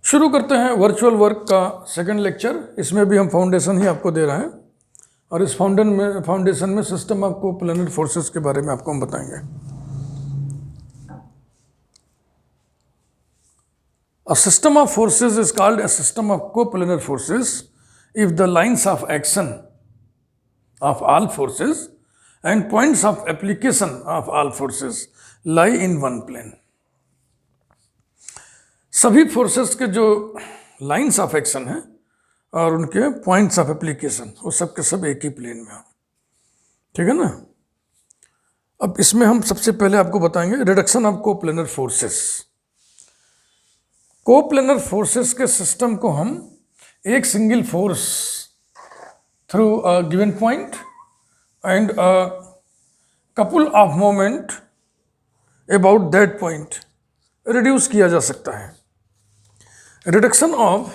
शुरू करते हैं वर्चुअल वर्क का सेकंड लेक्चर। इसमें भी हम फाउंडेशन ही आपको दे रहे हैं और इस फाउंडेशन में सिस्टम ऑफ कोप्लेनर फोर्सेस के बारे में आपको हम बताएंगे। A system of forces is called a system of coplanar forces if the lines of action of all forces and points of application of all forces lie in one plane. सभी forces के जो lines of action हैं और उनके points of application वो सब के सब एक ही प्लेन में हो, ठीक है ना। अब इसमें हम सबसे पहले आपको बताएंगे reduction of coplanar forces. Coplanar forces के सिस्टम को हम एक single force through a given point and a couple of moment about that point reduce किया जा सकता है। Reduction of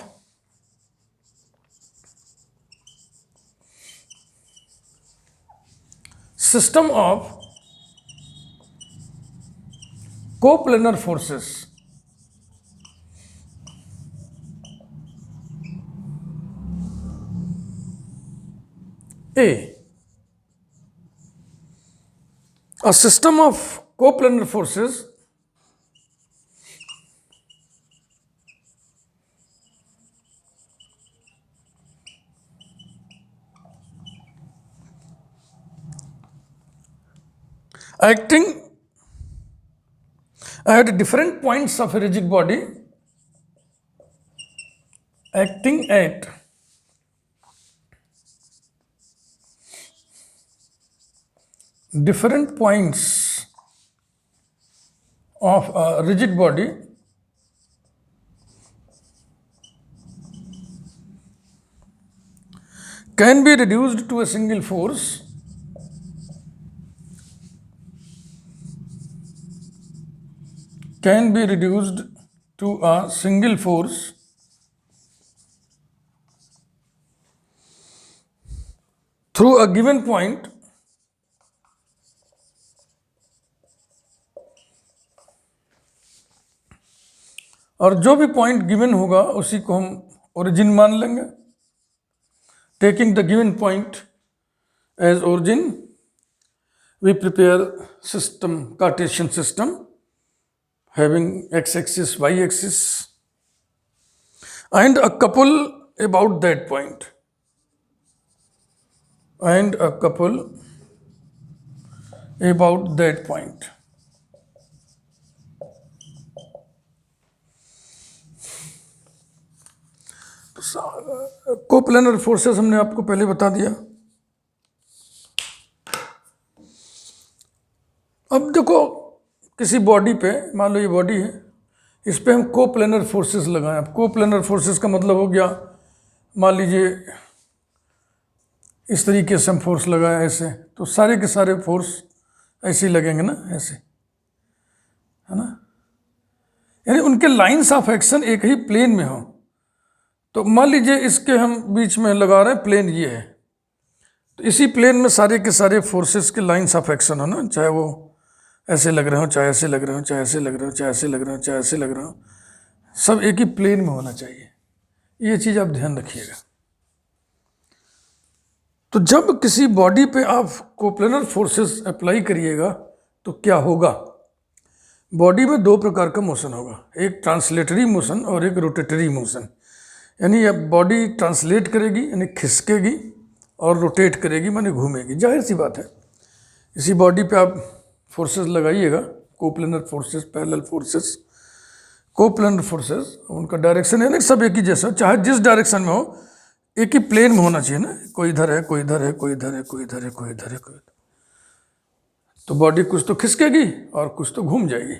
system of coplanar forces A system of coplanar forces acting at different points of a rigid body, acting at different points of a rigid body can be reduced to a single force through a given point और जो भी point given होगा उसी को हम origin मान लेंगे। Taking the given point as origin we prepare system Cartesian system having x axis y axis and a couple about that point coplanar forces हमने आपको पहले बता दिया। अब देखो किसी बॉडी पे, मान लो ये बॉडी है, इस पे हम कोप्लेनर फोर्सेस लगाएं। अब कोप्लेनर फोर्सेस का मतलब हो गया, मान लीजिए इस तरीके से हम फोर्स लगाएं ऐसे, तो सारे के सारे फोर्स ऐसे ही लगेंगे ना, ऐसे, है ना। यानी उनके लाइंस ऑफ एक्शन एक ही प्लेन में हो। तो मान लीजिए इसके हम बीच में लगा रहे हैं, प्लेन ये है, तो इसी प्लेन में सारे के सारे फोर्सेस के लाइंस ऑफ एक्शन हो ना, चाहे वो ऐसे लग रहे हो, चाहे ऐसे लग रहे हो, चाहे ऐसे लग रहे हो, चाहे ऐसे लग रहे हो, चाहे ऐसे लग रहे हो, सब एक ही प्लेन में होना चाहिए। ये चीज़ आप ध्यान रखिएगा। तो जब किसी बॉडी पे आप कोप्लेनर फोर्सेस अप्लाई करिएगा तो क्या होगा, बॉडी में दो प्रकार का मोशन होगा, एक ट्रांसलेटरी मोशन और एक रोटेटरी मोशन। यानी अब बॉडी ट्रांसलेट करेगी यानी खिसकेगी और रोटेट करेगी माने घूमेगी। जाहिर सी बात है, इसी बॉडी पे आप फोर्सेस लगाइएगा, coplanar forces, parallel forces, coplanar forces, उनका डायरेक्शन यानी सब एक ही जैसा, चाहे जिस डायरेक्शन में हो एक ही प्लेन में होना चाहिए ना। कोई इधर है, कोई इधर है, कोई इधर है, कोई इधर है, कोई इधर है, कोई, तो बॉडी कुछ तो खिसकेगी और कुछ तो घूम जाएगी।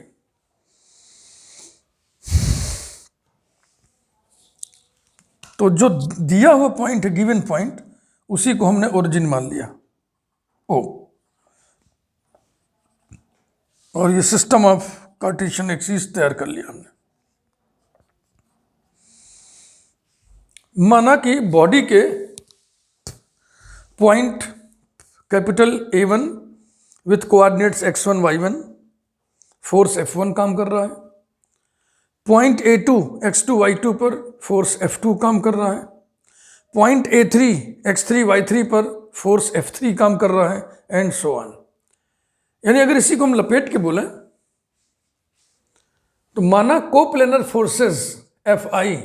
तो जो दिया हुआ पॉइंट है, गिवन पॉइंट, उसी को हमने ओरिजिन मान लिया, ओ, और ये सिस्टम ऑफ कार्टेशियन एक्सिस तैयार कर लिया हमने। माना कि बॉडी के point capital A1 with coordinates x1 y1 force F1 काम कर रहा है। पॉइंट A2 x2 y2 पर फोर्स F2 काम कर रहा है, पॉइंट A3 x3 y3 पर फोर्स F3 काम कर रहा है, एंड सो ऑन। यानी अगर इसी को हम लपेट के बोलें तो माना कोप्लेनर फोर्सेस Fi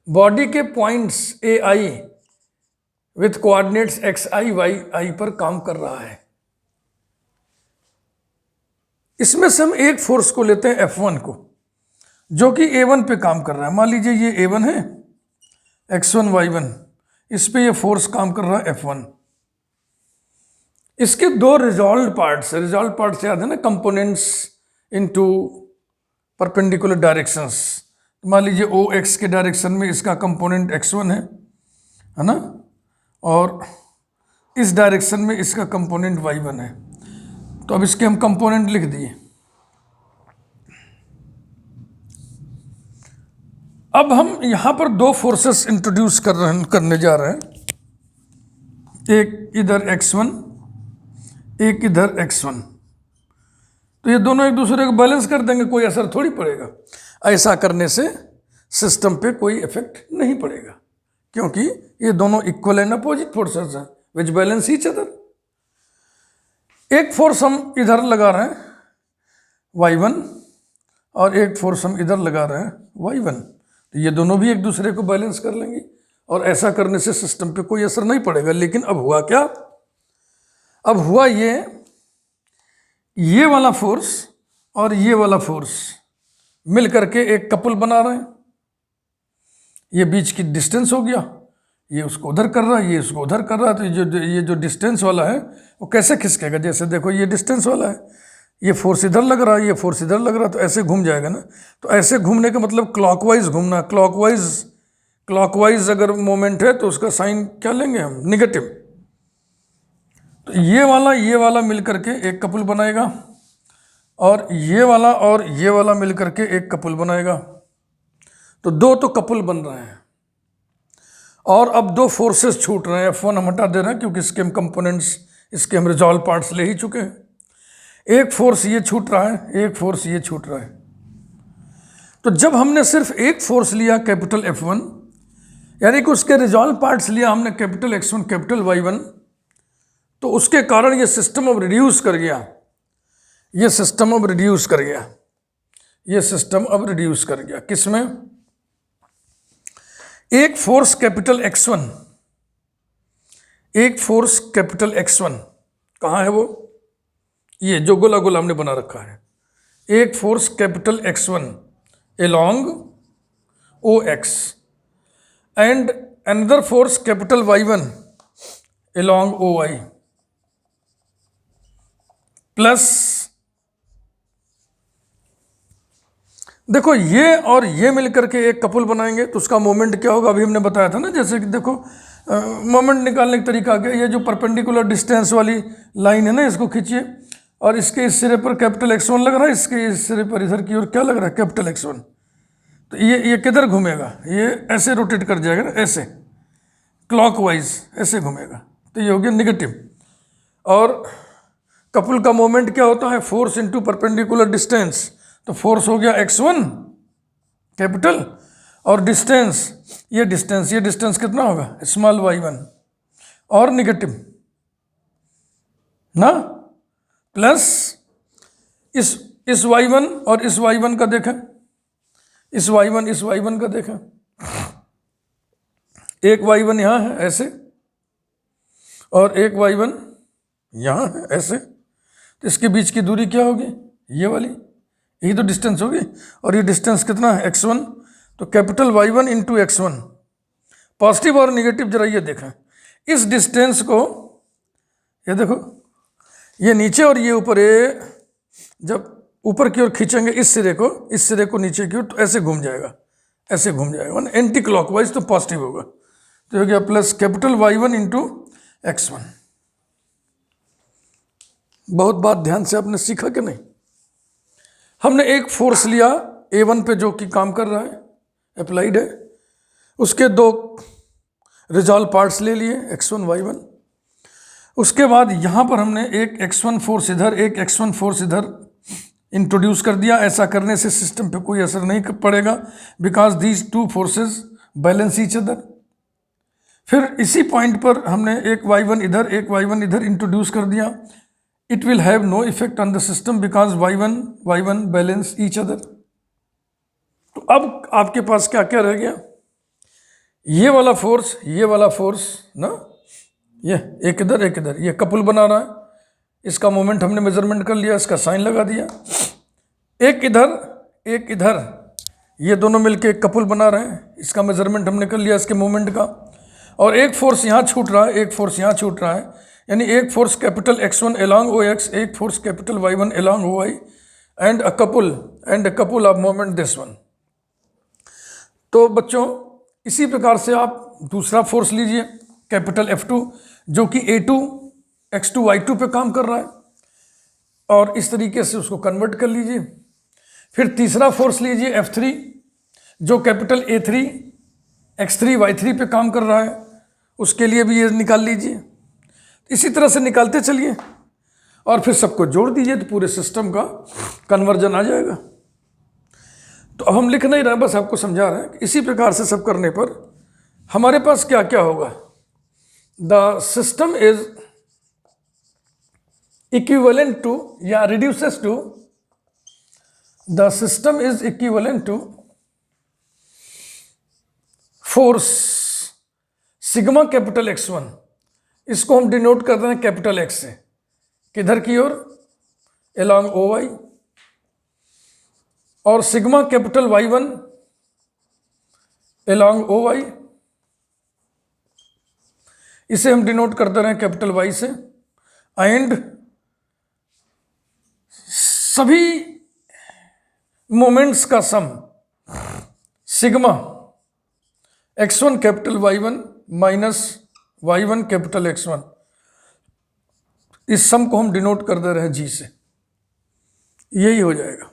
बॉडी के points AI with coordinates xi yi पर काम कर रहा है। इसमें से हम एक फोर्स को लेते हैं F1 को, जो कि A1 पे काम कर रहा है। मान लीजिए ये A1 है, x1 y1, इस पे ये फोर्स काम कर रहा है F1। इसके दो रिजॉल्व पार्ट्स याद है ना, कंपोनेंट्स इनटू परपेंडिकुलर डायरेक्शंस। मान लीजिए OX के डायरेक्शन में इसका कंपोनेंट x1 है ना, और इस डायरेक्शन में इसका कंपोनेंट y1 है। तो अब इसके हम कंपोनेंट लिख दिए। अब हम यहां पर दो फोर्सेस इंट्रोड्यूस करने जा रहे हैं, एक इधर x1, एक इधर x1। तो ये दोनों एक दूसरे को बैलेंस कर देंगे, कोई असर थोड़ी पड़ेगा। ऐसा करने से सिस्टम पे कोई इफेक्ट नहीं पड़ेगा, क्योंकि ये दोनों इक्वल एंड अपोजिट फोर्सेस हैं विच बैलेंस ईच अदर। एक फोर्स हम इधर लगा रहे हैं y1 और एक फोर्स हम इधर लगा रहे हैं y1, तो ये दोनों भी एक दूसरे को बैलेंस कर लेंगे और ऐसा करने से सिस्टम पे कोई असर नहीं पड़ेगा। लेकिन अब हुआ क्या? अब हुआ ये वाला फोर्स और ये वाला फोर्स मिल करके एक कपल बना रहे हैं। ये बीच की डिस्टेंस हो गया, ये उसको उधर कर रहा है, ये उसको उधर कर रहा है। तो ये जो डिस्टेंस वाला है वो कैसे खिसकेगा? जैसे देखो ये डिस्टेंस वाला है, ये फोर्स इधर लग रहा है, ये फोर्स इधर लग रहा है, तो ऐसे घूम जाएगा ना। तो ऐसे घूमने का मतलब क्लॉकवाइज घूमना। क्लॉकवाइज अगर मोमेंट है तो उसका साइन क्या लेंगे हम? निगेटिव। तो ये वाला मिल करके एक कपल बनाएगा और ये वाला मिल करके एक कपल बनाएगा। तो दो तो कपल बन रहे हैं और अब दो फोर्सेस छूट रहे हैं। F1 हम हटा दे रहे हैं क्योंकि इसके हम कंपोनेंट्स, इसके हम रिजॉल्व पार्ट्स ले ही चुके हैं। एक फोर्स ये छूट रहा है, एक फोर्स ये छूट रहा है। तो जब हमने सिर्फ एक फोर्स लिया कैपिटल F1, यानी कि उसके रिजॉल्व पार्ट्स लिया हमने कैपिटल X1 कैपिटल Y1, तो उसके कारण ये सिस्टम अब रिड्यूस कर गया। ये सिस्टम अब रिड्यूस कर गया किसमें? एक फोर्स कैपिटल X1 कहाँ है वो? ये जो गोला गोला हमने बना रखा है। एक force capital X1 along OX and another force capital Y1 along OY plus, देखो ये और ये मिलकर के एक कपल बनाएंगे तो उसका मोमेंट क्या होगा? अभी हमने बताया था ना, जैसे कि देखो मोमेंट निकालने का तरीका क्या? ये जो परपेंडिकुलर डिस्टेंस वाली लाइन है ना, इसको खींचिए और इसके इस सिरे पर कैपिटल X1 लग रहा है, इसके इस सिरे पर इधर की ओर क्या लग रहा है? Capital X1। तो ये किधर घूमेगा? ये ऐसे रोटेट कर जाएगा ना, ऐसे क्लॉकवाइज ऐसे घूमेगा, तो ये हो गया निगेटिव। और कपल का मोमेंट क्या होता है? Force into perpendicular distance. तो फोर्स हो गया X1 कैपिटल और ये डिस्टेंस कितना होगा? स्मॉल y1 और निगेटिव ना, प्लस इस y1 और इस y1 का देखें, इस y1 का देखें। एक y1 यहाँ है ऐसे और एक y1 यहाँ है ऐसे, तो इसके बीच की दूरी क्या होगी? ये वाली, यही तो डिस्टेंस होगी। और ये डिस्टेंस कितना है? X1। तो capital Y1 into X1, positive और निगेटिव जरा ये देखें। इस डिस्टेंस को ये देखो, ये नीचे और ये ऊपर, ये जब ऊपर की ओर खींचेंगे इस सिरे को नीचे की ओर, तो ऐसे घूम जाएगा मतलब एंटी क्लॉकवाइज, तो पॉजिटिव होगा। तो हो गया plus capital Y1 into X1। बहुत बात ध्यान से आपने सीखा कि नहीं? हमने एक फोर्स लिया A1 पे जो कि काम कर रहा है, अप्लाइड है, उसके दो रिजॉल्व पार्ट्स ले लिए X1 Y1। उसके बाद यहाँ पर हमने एक X1 फोर्स इधर, एक X1 फोर्स इधर इंट्रोड्यूस कर दिया। ऐसा करने से सिस्टम पे कोई असर नहीं पड़ेगा, because these two forces balance each other. फिर इसी पॉइंट पर हमने एक y1 इधर एक y1 इधर इंट्रोड्यूस कर दिया। It will have no effect on the system because y1 balance each other. तो अब आपके पास क्या क्या रह गया, ये वाला फोर्स ना, ये एक इधर ये कपल बना रहा है, इसका मोमेंट हमने मेजरमेंट कर लिया, इसका साइन लगा दिया। एक इधर ये दोनों मिलके एक कपल बना रहे हैं, इसका मेजरमेंट हमने कर लिया इसके मोमेंट का। और एक फोर्स यहाँ छूट रहा है, एक फोर्स यहाँ छूट रहा है, यानी एक force capital x1 along OX, एक force capital y1 along OY, and a couple of moment this one. तो बच्चों इसी प्रकार से आप दूसरा फोर्स लीजिए कैपिटल F2, जो कि A2 x2 y2 पे काम कर रहा है, और इस तरीके से उसको कन्वर्ट कर लीजिए। फिर तीसरा फोर्स लीजिए F3, जो कैपिटल A3 x3 y3 पे काम कर रहा है, उसके लिए भी ये निकाल लीजिए। इसी तरह से निकालते चलिए और फिर सबको जोड़ दीजिए तो पूरे सिस्टम का कन्वर्जन आ जाएगा। तो अब हम लिख नहीं रहे, बस आपको समझा रहे हैं कि इसी प्रकार से सब करने पर हमारे पास क्या क्या होगा। The system is equivalent to या reduces to, the system is equivalent to force sigma capital x1, इसको हम डिनोट कर रहे हैं कैपिटल X से, किधर की ओर, along OY, और sigma capital y1 along OY, इसे हम डिनोट करते रहे कैपिटल Y से। एंड सभी मोमेंट्स का sum sigma x1 capital y1 minus y1 capital x1, इस सम को हम डिनोट कर दे रहे हैं G से, यही हो जाएगा।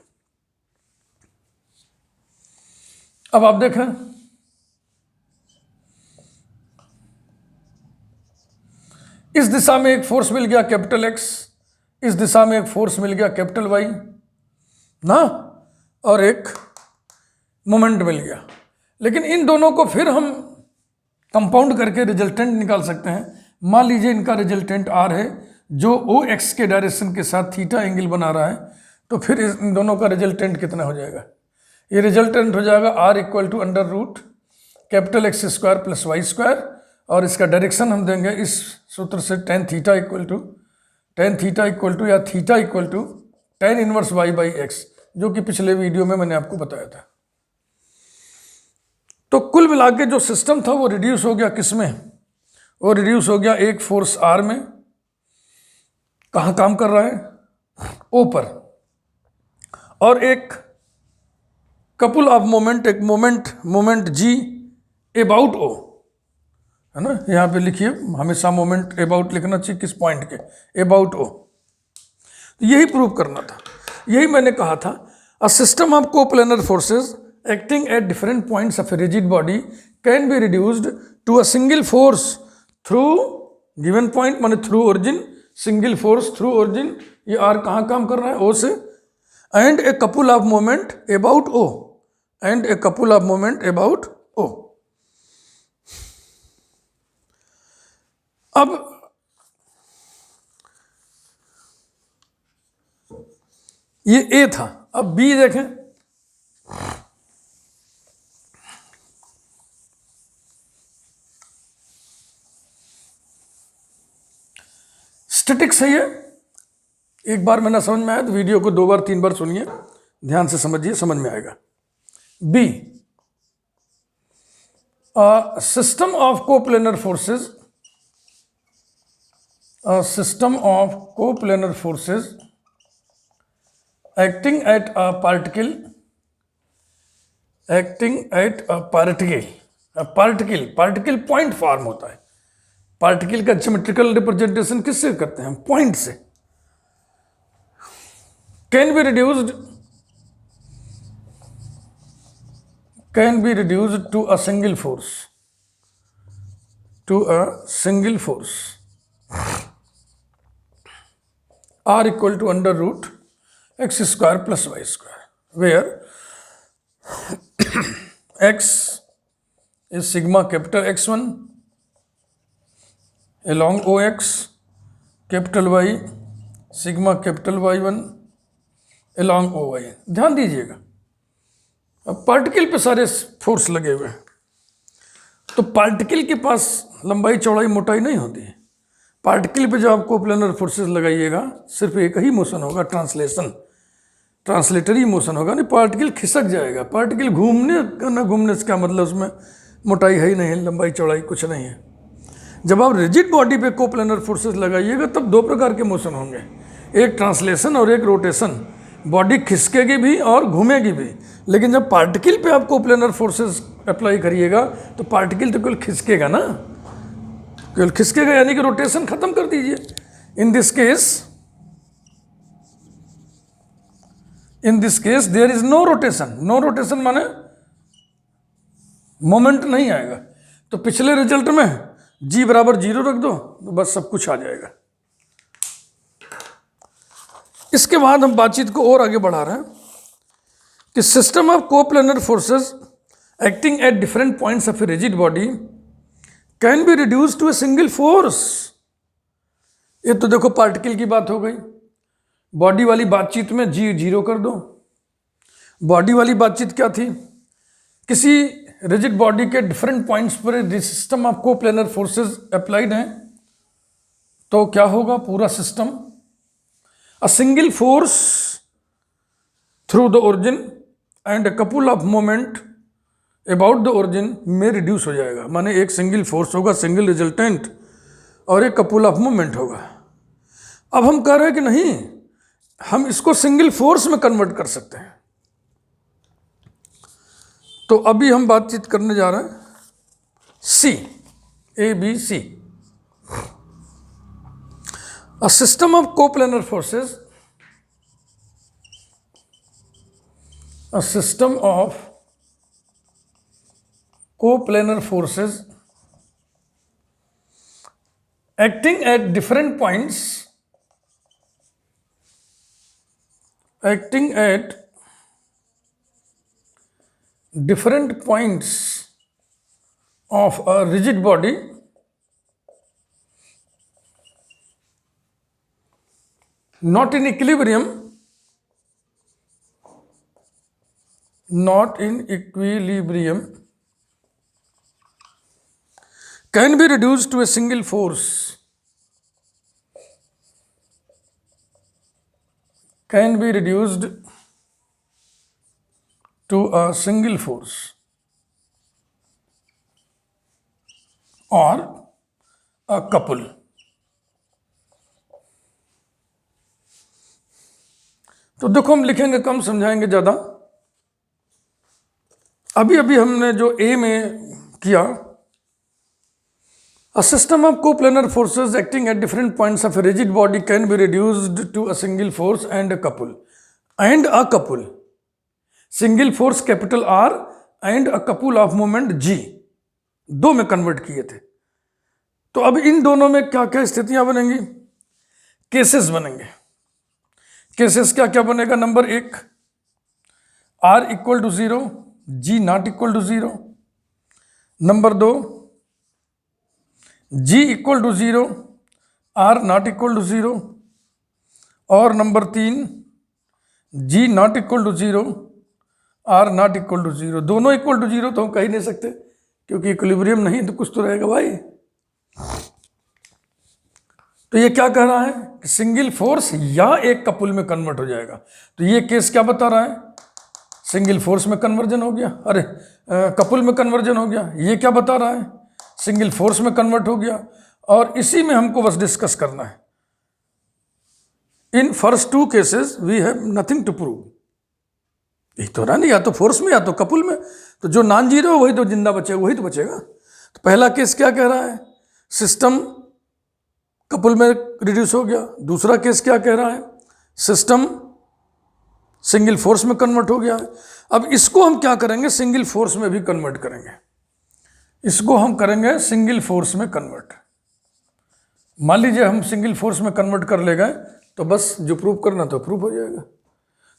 अब आप देखें, इस दिशा में एक फोर्स मिल गया कैपिटल X, इस दिशा में एक फोर्स मिल गया कैपिटल Y ना, और एक मोमेंट मिल गया। लेकिन इन दोनों को फिर हम कंपाउंड करके रिजल्टेंट निकाल सकते हैं। मान लीजिए इनका रिजल्टेंट R है, जो OX के डायरेक्शन के साथ थीटा एंगल बना रहा है, तो फिर इन दोनों का रिजल्टेंट कितना हो जाएगा, ये रिजल्टेंट हो जाएगा R equal to under root capital X square plus y square, और इसका डायरेक्शन हम देंगे इस सूत्र से टेन थीटा इक्वल टू या theta equal to tan inverse y by x, जो कि पिछले वीडियो में मैंने आपको बताया था। तो कुल मिला के जो सिस्टम था वो रिड्यूस हो गया किस में, वो रिड्यूस हो गया एक फोर्स R में, कहाँ काम कर रहा है, O पर, और एक कपल ऑफ मोमेंट, एक मोमेंट G अबाउट O, है ना, यहाँ पे लिखिए हमेशा मोमेंट अबाउट लिखना चाहिए, किस पॉइंट के, अबाउट O। तो यही प्रूव करना था, यही मैंने कहा था, अ system of coplanar forces acting at different points of a rigid body can be reduced to a single force through given point, माने through origin, single force through origin, ये R कहाँ काम कर रहा है, O से, and a couple of moment about O, and a couple of moment about O। अब ये A था, अब B देखें। स्टैटिक्स है ये, एक बार मैंने समझ में आया तो वीडियो को 2 बार 3 बार सुनिए, ध्यान से समझिए, समझ में आएगा। B, system of coplanar forces, system of coplanar forces acting at a particle, particle point form होता है। पार्टिकल का ज्योमेट्रिकल रिप्रेजेंटेशन किससे करते हैं हम, पॉइंट से। Can be reduced to a single force, R equal to under root x square plus y square, where x is sigma capital X1 along OX, capital Y sigma capital Y1 along OY। ध्यान दीजिएगा, अब particle पे सारे force लगे हुए हैं, तो particle के पास लंबाई चौड़ाई मोटाई नहीं होती है। पार्टिकल पे जो आप कोप्लेनर फोर्सेस लगाइएगा सिर्फ एक ही मोशन होगा, ट्रांसलेटरी मोशन होगा, नहीं पार्टिकल खिसक जाएगा। पार्टिकल घूमने से क्या मतलब, उसमें मोटाई है ही नहीं, लंबाई चौड़ाई कुछ नहीं है। जब आप रिजिड बॉडी पे कोप्लेनर फोर्सेस लगाइएगा तब दो प्रकार के मोशन होंगे, एक ट्रांसलेशन और एक रोटेशन। बॉडी खिसकेगी भी और घूमेगी भी, लेकिन जब पार्टिकल पे आप कोप्लेनर फोर्सेस अप्लाई करिएगा तो पार्टिकल तो केवल खिसकेगा ना, केवल खिसकेगा, यानी कि रोटेशन खत्म कर दीजिए। In this case there is no rotation. No rotation माने मोमेंट नहीं आएगा। तो पिछले रिजल्ट में G बराबर 0 रख दो तो बस सब कुछ आ जाएगा। इसके बाद हम बातचीत को और आगे बढ़ा रहे हैं कि system of coplanar forces acting at different points of a rigid body can be reduce to a single force. ये तो देखो पार्टिकल की बात हो गई। बॉडी वाली बातचीत में G 0 कर दो। बॉडी वाली बातचीत क्या थी, किसी रिजिड बॉडी के डिफरेंट पॉइंट्स पर system of coplanar forces applied हैं तो क्या होगा, पूरा system a single force through the origin and a couple of moment about the origin में रिड्यूस हो जाएगा। माने एक सिंगल फोर्स होगा, सिंगल रिजल्टेंट, और एक कपुल ऑफ मोमेंट होगा। अब हम कह रहे हैं कि नहीं, हम इसको सिंगल फोर्स में कन्वर्ट कर सकते हैं। तो अभी हम बातचीत करने जा रहे हैं ABC। A system of coplanar forces, a system of coplanar forces acting at different points, acting at different points of a rigid body not in equilibrium, can be reduced to a single force, can be reduced to a single force or a couple। तो देखो हम लिखेंगे कम, समझाएंगे ज़्यादा। अभी हमने जो ए में किया, a system of coplanar forces acting at different points of a rigid body can be reduced to a single force and a couple, single force capital R and a couple of moment G, दो में convert किए थे। तो अब इन दोनों में क्या क्या स्थितियां बनेंगी, केसेस बनेंगे। केसेस क्या क्या बनेगा, number 1 R equal to 0, G not equal to 0। Number 2 G equal to 0, R not equal to 0। और number 3 G not equal to 0, R not equal to 0। दोनों इक्वल टू 0 तो हम कह ही नहीं सकते, क्योंकि इक्विलिब्रियम नहीं तो कुछ तो रहेगा भाई। तो ये क्या कह रहा है कि सिंगल फोर्स या एक कपुल में कन्वर्ट हो जाएगा। तो ये केस क्या बता रहा है, सिंगल फोर्स में कन्वर्जन हो गया, अरे कपुल में कन्वर्जन हो गया। ये क्या बता रहा है, सिंगल फोर्स में कन्वर्ट हो गया। और इसी में हमको बस डिस्कस करना है। In first 2 cases we have nothing to prove. यही तो रहा नहीं, या तो फोर्स में या तो कपुल में। तो जो नॉन जीरो वही तो जिंदा बचेगा, वही तो बचेगा। तो पहला केस क्या कह रहा है, सिस्टम कपुल में रिड्यूस हो गया। दूसरा केस क्या कह रहा है, सिस्टम सिंगल फोर्स में कन्वर्ट हो गया है। अब इसको हम क्या करेंगे, सिंगल फोर्स में भी कन्वर्ट करेंगे। इसको हम करेंगे सिंगल फोर्स में कन्वर्ट। मान लीजिए हम सिंगल फोर्स में कन्वर्ट कर ले गए तो बस जो प्रूव करना तो प्रूव हो जाएगा।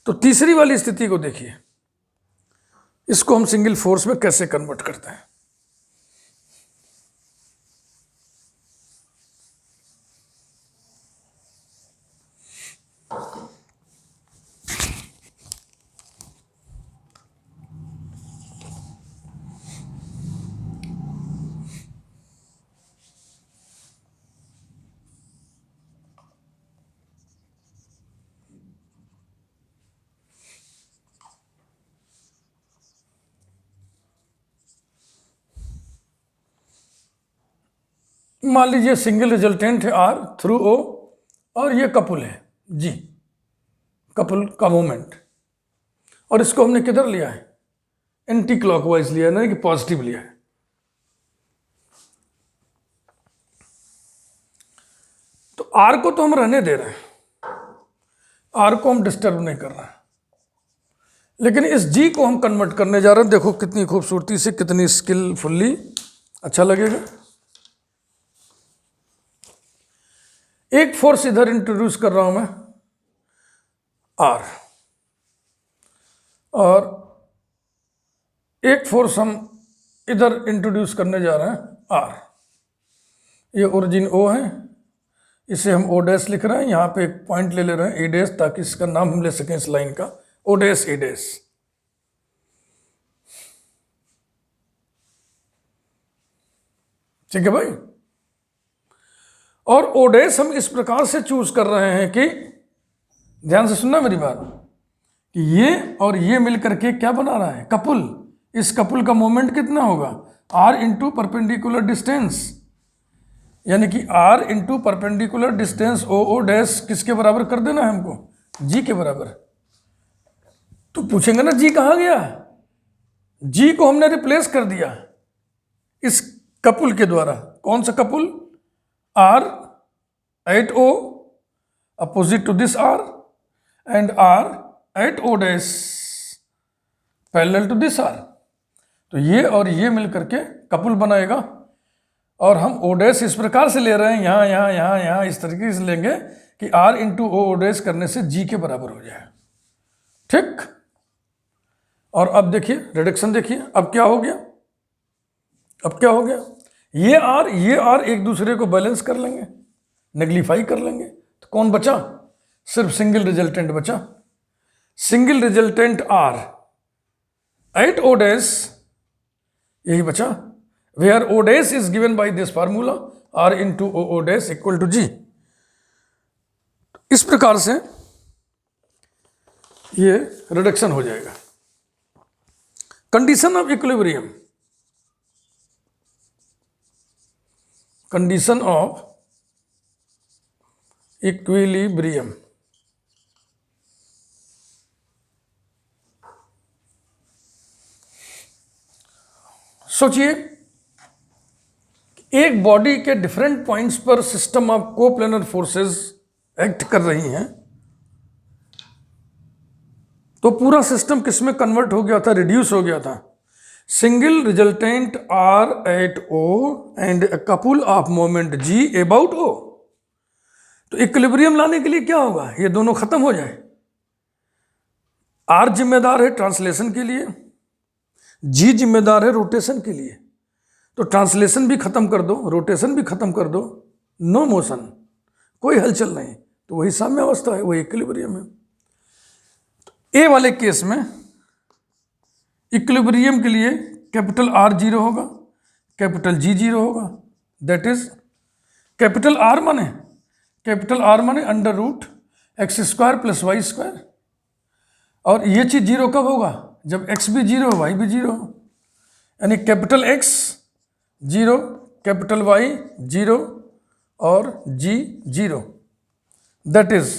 तो तीसरी वाली स्थिति को देखिए, इसको हम सिंगल फोर्स में कैसे कन्वर्ट करते हैं। मान लीजिए सिंगल रिजल्टेंट है आर थ्रू ओ और ये कपुल है जी, कपुल का मोमेंट, और इसको हमने किधर लिया है, एंटी क्लॉकवाइज लिया है, नहीं कि पॉजिटिव लिया है। तो आर को तो हम रहने दे रहे हैं, आर को हम डिस्टर्ब नहीं कर रहे हैं, लेकिन इस जी को हम कन्वर्ट करने जा रहे हैं। देखो कितनी खूबसूरती से, कितनी स्किलफुल्ली, अच्छा लगेगा। एक फोर्स इधर इंट्रोड्यूस कर रहा हूं मैं आर, और एक फोर्स हम इधर इंट्रोड्यूस करने जा रहे हैं आर। ये ओरिजिन ओ है, इसे हम ओ डैश लिख रहे हैं, यहां पे एक पॉइंट ले रहे हैं ए डैश, ताकि इसका नाम हम ले सकें इस लाइन का, ओ डैश ए डैश। ठीक है भाई। और ओ डैश हम इस प्रकार से चूज कर रहे हैं कि, ध्यान से सुनना मेरी बात, कि ये और ये मिलकर के क्या बना रहा है, कपुल। इस कपुल का मोमेंट कितना होगा, आर इंटू परपेंडिकुलर डिस्टेंस, यानी कि R into perpendicular distance O dash किसके बराबर कर देना है हमको, जी के बराबर। तो पूछेंगे ना जी कहाँ गया, जी को हमने रिप्लेस कर दिया इस कपुल के द्वारा। कौन सा couple, R at O opposite to this R and R at O dash parallel to this R। तो ये और ये मिलकर के कपुल बनाएगा, और हम O डैश इस प्रकार से ले रहे हैं, यहाँ यहाँ यहाँ यहाँ इस तरीके से लेंगे कि R इंटू ओ डैश करने से G के बराबर हो जाए। ठीक। और अब देखिए रिडक्शन, देखिए अब क्या हो गया, अब क्या हो गया, ये आर एक दूसरे को बैलेंस कर लेंगे, नेग्लिफाई कर लेंगे, तो कौन बचा, सिर्फ सिंगल रिजल्टेंट बचा। Single resultant R at O dash, यही बचा, where O dash is given by this formula, R into O dash equal to G. इस प्रकार से ये रिडक्शन हो जाएगा। Condition of equilibrium, condition of equilibrium, सोचिए एक बॉडी के डिफरेंट पॉइंट्स पर system of coplanar forces act कर रही हैं, तो पूरा सिस्टम किस में कन्वर्ट हो गया था, रिड्यूस हो गया था। Single resultant R at O and a couple of moment G about O. तो इक्विलिब्रियम लाने के लिए क्या होगा, ये दोनों खत्म हो जाए। आर जिम्मेदार है ट्रांसलेशन के लिए, जी जिम्मेदार है रोटेशन के लिए। तो ट्रांसलेशन भी खत्म कर दो, रोटेशन भी खत्म कर दो, नो मोशन, कोई हलचल नहीं, तो वही साम्य अवस्था है, वही इक्विलिब्रियम है। तो ए वाले केस में इक्विलिब्रियम के लिए कैपिटल आर जीरो होगा, कैपिटल जी जीरो होगा, दैट इज कैपिटल आर माने under root x square plus y square. और ये चीज जीरो कब होगा, जब एक्स भी जीरो वाई भी जीरो हो, यानी capital X zero, capital Y zero और G zero. That is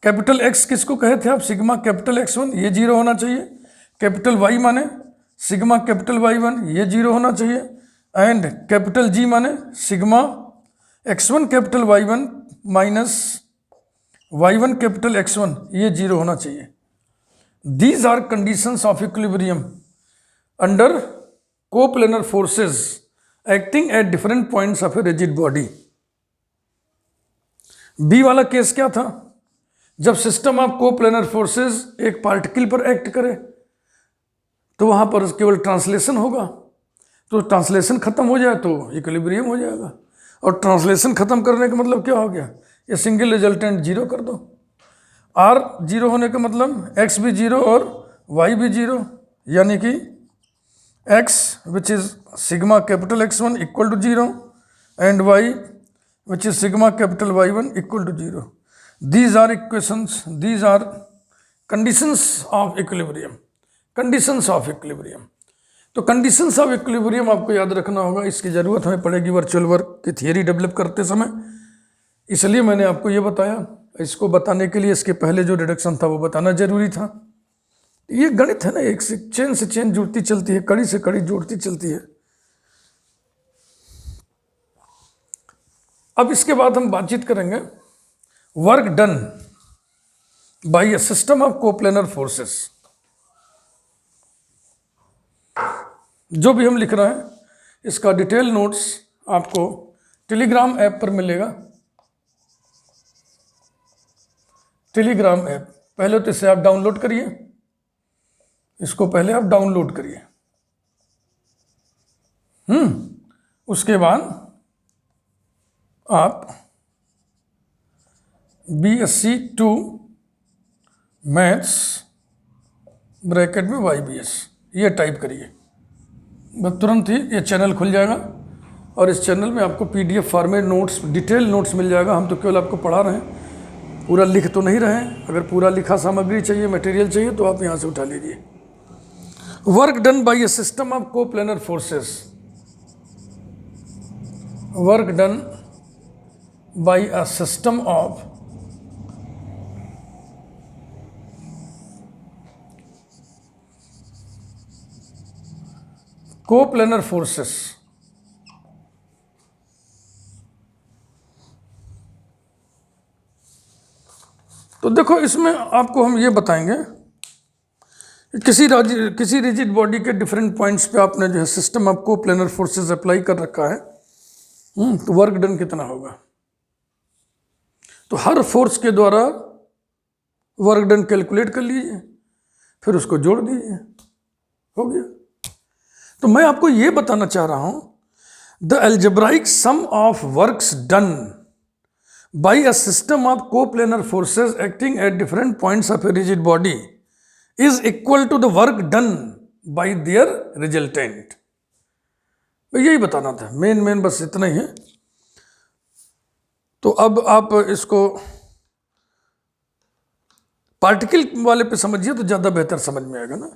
capital X किसको कहे थे आप, सिग्मा कैपिटल X1, ये जीरो होना चाहिए। कैपिटल वाई माने सिग्मा कैपिटल Y1, ये जीरो होना चाहिए। एंड कैपिटल जी माने sigma X1 capital Y1 minus Y1 capital X1, ये जीरो होना चाहिए। These are conditions of equilibrium under coplanar forces acting at different points of a rigid body। B वाला case क्या था, जब सिस्टम ऑफ कोप्लेनर फोर्सेस एक particle पर act करे तो वहां पर केवल ट्रांसलेशन होगा, तो ट्रांसलेशन खत्म हो जाए तो इक्विलिब्रियम हो जाएगा। और ट्रांसलेशन खत्म करने का मतलब क्या हो गया, ये सिंगल रिजल्टेंट जीरो कर दो। आर जीरो होने का मतलब एक्स भी जीरो और वाई भी जीरो, यानी कि x which is sigma capital X1 equal to zero and y which is sigma capital Y1 equal to zero. These are equations, these are conditions of equilibrium, conditions of equilibrium. तो conditions of equilibrium आपको याद रखना होगा, इसकी ज़रूरत हमें पड़ेगी virtual work की थियरी डेवलप करते समय, इसलिए मैंने आपको ये बताया। इसको बताने के लिए इसके पहले जो रिडक्शन था वो बताना जरूरी था। ये गणित है ना, एक से चेन जुड़ती चलती है, कड़ी से कड़ी जोड़ती चलती है। अब इसके बाद हम बातचीत करेंगे work done by a system of coplanar forces. जो भी हम लिख रहे हैं इसका डिटेल नोट्स आपको टेलीग्राम ऐप पर मिलेगा। टेलीग्राम ऐप पहले तो इसे आप डाउनलोड करिए, इसको पहले आप डाउनलोड करिए। उसके बाद आप BSc2 मैथ्स ब्रैकेट में YBS ये टाइप करिए, बस तुरंत ही ये चैनल खुल जाएगा और इस चैनल में आपको PDF format notes, detail notes मिल जाएगा। हम तो केवल आपको पढ़ा रहे हैं, पूरा लिख तो नहीं रहे हैं। अगर पूरा लिखा सामग्री चाहिए, मटेरियल चाहिए तो आप यहाँ से उठा लीजिए। Work done by a system of coplanar forces, work done by a system of coplanar forces. तो देखो इसमें आपको हम ये बताएंगे किसी रिजिड बॉडी के डिफरेंट पॉइंट्स पे आपने जो है system of coplanar forces apply कर रखा है, तो वर्क डन कितना होगा। तो हर फोर्स के द्वारा वर्क डन कैलकुलेट कर लीजिए, फिर उसको जोड़ दीजिए, हो गया। तो मैं आपको ये बताना चाह रहा हूं, the algebraic sum of works done by a system of coplanar forces acting at different points of a rigid body is equal to the work done by their resultant. यही बताना था, मेन बस इतना ही है। तो अब आप इसको particle वाले पे समझिए तो ज़्यादा बेहतर समझ में आएगा ना,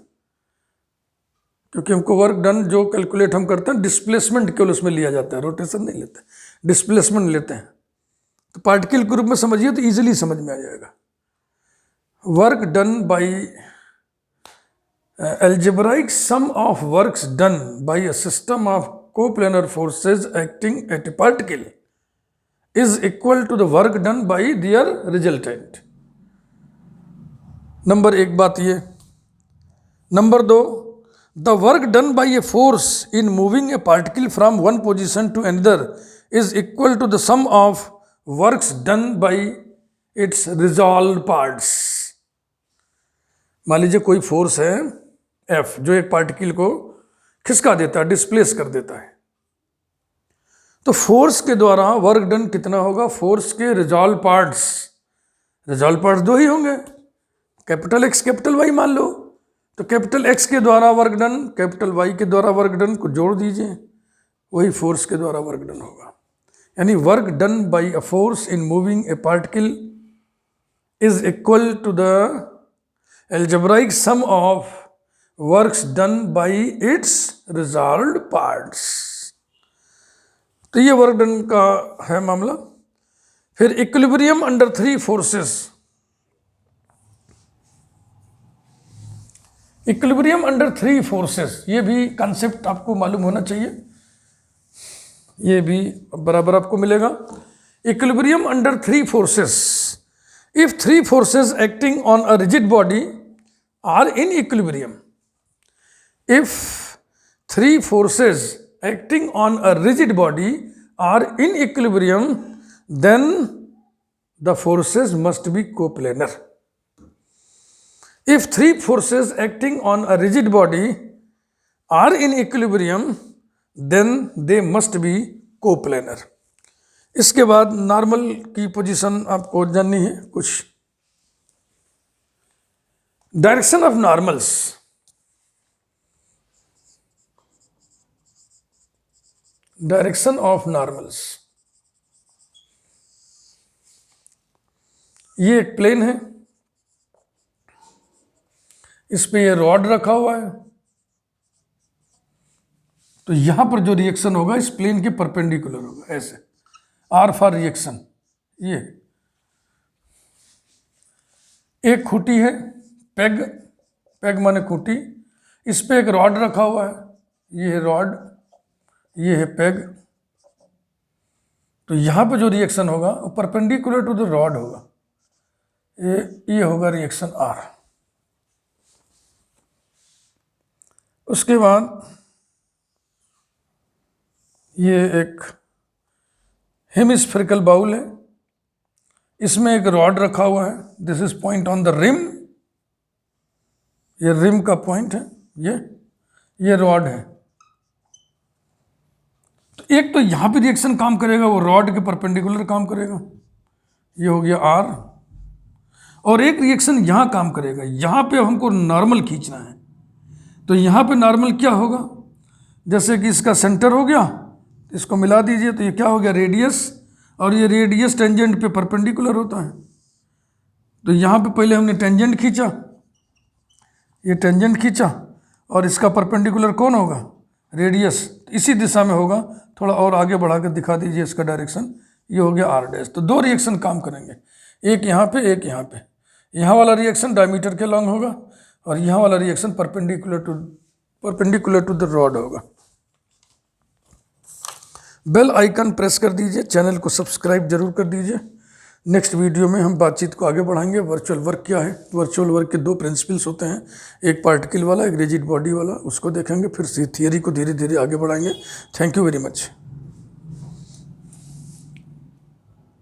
क्योंकि हमको वर्क डन जो कैलकुलेट हम करते हैं डिस्प्लेसमेंट केवल उसमें लिया जाता है, रोटेशन नहीं लेते, डिस्प्लेसमेंट लेते हैं। तो पार्टिकल के रूप में समझिए तो इजीली समझ में आ जाएगा। Work done bye algebraic sum of works done by a system of coplanar forces acting at a particle is equal to the work done by their resultant। Number एक बात ये। नंबर दो, the work done by a force in moving a particle from one position to another is equal to the sum of works done by its resolved parts। मान लीजिए कोई force है F जो एक पार्टिकल को खिसका देता है, डिस्प्लेस कर देता है, तो फोर्स के द्वारा वर्क डन कितना होगा। फोर्स के रिजॉल्व पार्ट्स दो ही होंगे, कैपिटल X कैपिटल Y मान लो, तो कैपिटल X के द्वारा वर्क डन कैपिटल Y के द्वारा वर्क डन को जोड़ दीजिए, वही फोर्स के द्वारा वर्क डन होगा। यानी work done by a force in moving a particle is equal to the algebraic sum of works done by its resolved parts। तो ये वर्क डन का है मामला। फिर equilibrium under three forces, equilibrium under three forces, ये भी concept आपको मालूम होना चाहिए, ये भी बराबर आपको मिलेगा। Equilibrium under three forces, if three forces acting on a rigid body are in equilibrium, if three forces acting on a rigid body are in equilibrium, then the forces must be coplanar. If three forces acting on a rigid body are in equilibrium, then they must be coplanar. इसके बाद normal की position आपको जाननी है कुछ. Direction of normals. Direction of normals, ये एक plane है, इस पे ये रॉड रखा हुआ है, तो यहां पर जो रिएक्शन होगा इस प्लेन के परपेंडिकुलर होगा, ऐसे आर फॉर रिएक्शन. ये एक खूंटी है, पेग, पेग माने खूंटी, इस पे एक रॉड रखा हुआ है, ये है रॉड, ये है पेग. तो यहां पे जो रिएक्शन होगा वो परपेंडिकुलर टू द रॉड होगा, ये होगा रिएक्शन आर. उसके बाद ये एक हेमिस्फेरिकल बाउल है, इसमें एक रॉड रखा हुआ है, this is point on the rim, ये रिम का पॉइंट है, ये रॉड है. तो एक तो यहां पे रिएक्शन काम करेगा, वो रॉड के परपेंडिकुलर काम करेगा, ये हो गया आर. और एक रिएक्शन यहां काम करेगा, यहां पे हमको नॉर्मल खींचना है, तो यहां पे नॉर्मल क्या होगा, जैसे कि इसका सेंटर हो गया, इसको मिला दीजिए, तो ये क्या हो गया, रेडियस, और ये रेडियस टेंजेंट पे परपेंडिकुलर होता है. तो यहाँ पे पहले हमने टेंजेंट खींचा, ये टेंजेंट खींचा, और इसका परपेंडिकुलर कौन होगा, रेडियस, इसी दिशा में होगा. थोड़ा और आगे बढ़ा कर दिखा दीजिए इसका डायरेक्शन, ये हो गया आर डैश. तो दो रिएक्शन काम करेंगे, एक यहाँ पे, एक यहाँ पे. यहाँ वाला रिएक्शन डायमीटर के लॉन्ग होगा, और यहाँ वाला reaction perpendicular to the rod होगा. बेल आइकन प्रेस कर दीजिए, चैनल को सब्सक्राइब जरूर कर दीजिए. नेक्स्ट वीडियो में हम बातचीत को आगे बढ़ाएंगे. वर्चुअल वर्क क्या है, वर्चुअल वर्क के दो प्रिंसिपल्स होते हैं, एक पार्टिकल वाला, एक रिजिड बॉडी वाला, उसको देखेंगे. फिर थियरी को धीरे धीरे आगे बढ़ाएंगे. Thank you very much.